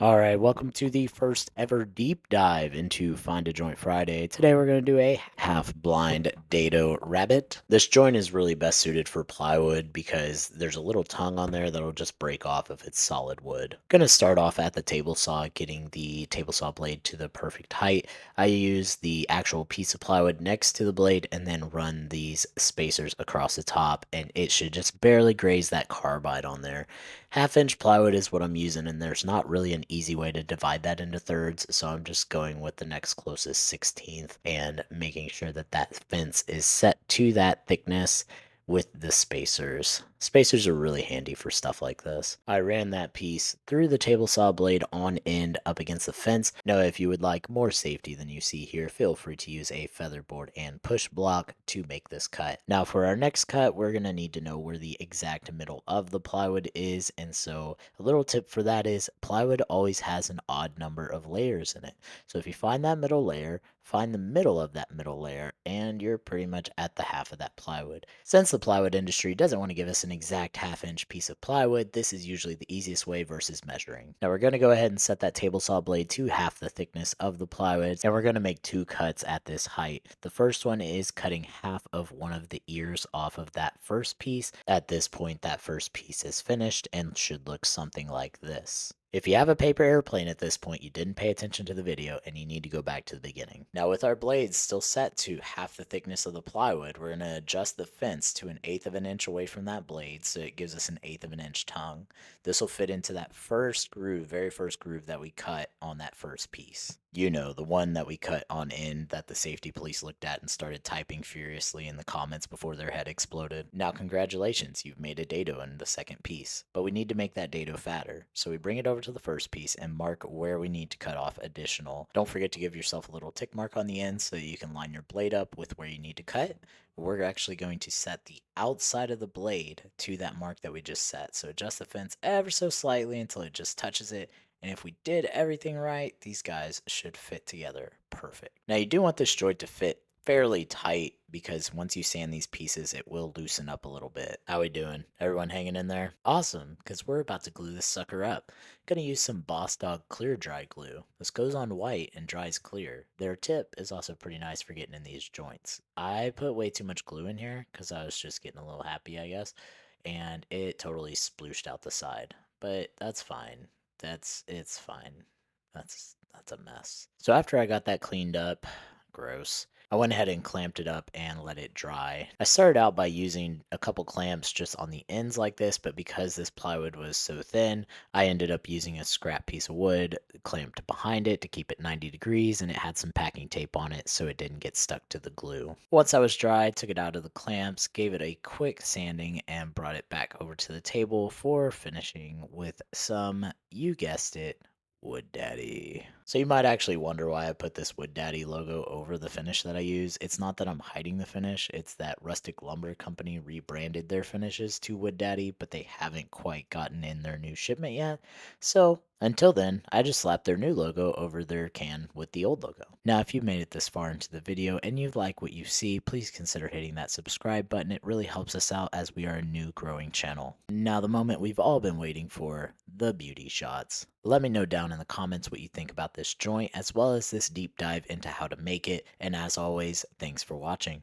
All right, welcome to the first ever deep dive into Find a Joint Friday. Today we're going to do a half blind dado rabbit. This joint is really best suited for plywood because there's a little tongue on there that'll just break off if it's solid wood. Going to start off at the table saw, getting the table saw blade to the perfect height. I use the actual piece of plywood next to the blade and then run these spacers across the top, and it should just barely graze that carbide on there. Half-inch plywood is what I'm using, and there's not really an easy way to divide that into thirds, so I'm just going with the next closest 16th and making sure that that fence is set to that thickness with the spacers. Spacers are really handy for stuff like this. I ran that piece through the table saw blade on end up against the fence. Now, if you would like more safety than you see here, feel free to use a featherboard and push block to make this cut. Now, for our next cut, we're going to need to know where the exact middle of the plywood is, and so a little tip for that is plywood always has an odd number of layers in it. So if you find that middle layer, find the middle of that middle layer, and you're pretty much at the half of that plywood. Since the plywood industry doesn't want to give us an exact half-inch piece of plywood, this is usually the easiest way versus measuring. Now we're going to go ahead and set that table saw blade to half the thickness of the plywood, and we're going to make two cuts at this height. The first one is cutting half of one of the ears off of that first piece. At this point, that first piece is finished and should look something like this. If you have a paper airplane at this point, you didn't pay attention to the video and you need to go back to the beginning. Now with our blades still set to half the thickness of the plywood, we're going to adjust the fence to 1/8 of an inch away from that blade so it gives us 1/8 of an inch tongue. This will fit into that first groove, very first groove that we cut on that first piece. You know, the one that we cut on end that the safety police looked at and started typing furiously in the comments before their head exploded. Now congratulations, you've made a dado in the second piece, but we need to make that dado fatter. So we bring it over to the first piece and mark where we need to cut off additional. Don't forget to give yourself a little tick mark on the end so that you can line your blade up with where you need to cut. We're actually going to set the outside of the blade to that mark that we just set. So adjust the fence ever so slightly until it just touches it, and if we did everything right, these guys should fit together perfect. Now you do want this joint to fit fairly tight because once you sand these pieces, it will loosen up a little bit. How we doing? Everyone hanging in there? Awesome, because we're about to glue this sucker up. Gonna use some Boss Dog Clear Dry glue. This goes on white and dries clear. Their tip is also pretty nice for getting in these joints. I put way too much glue in here because I was just getting a little happy, I guess, and it totally splooshed out the side. But that's fine. It's fine. That's a mess. So after I got that cleaned up, gross, I went ahead and clamped it up and let it dry. I started out by using a couple clamps just on the ends like this, but because this plywood was so thin, I ended up using a scrap piece of wood clamped behind it to keep it 90 degrees, and it had some packing tape on it so it didn't get stuck to the glue. Once I was dry, I took it out of the clamps, gave it a quick sanding, and brought it back over to the table for finishing with some, you guessed it, Wood Daddy. So you might actually wonder why I put this Wood Daddy logo over the finish that I use. It's not that I'm hiding the finish, it's that Rustic Lumber Company rebranded their finishes to Wood Daddy, but they haven't quite gotten in their new shipment yet. So until then, I just slapped their new logo over their can with the old logo. Now, if you've made it this far into the video and you like what you see, please consider hitting that subscribe button. It really helps us out as we are a new growing channel. Now, the moment we've all been waiting for, the beauty shots. Let me know down in the comments what you think about this joint, as well as this deep dive into how to make it. And as always, thanks for watching.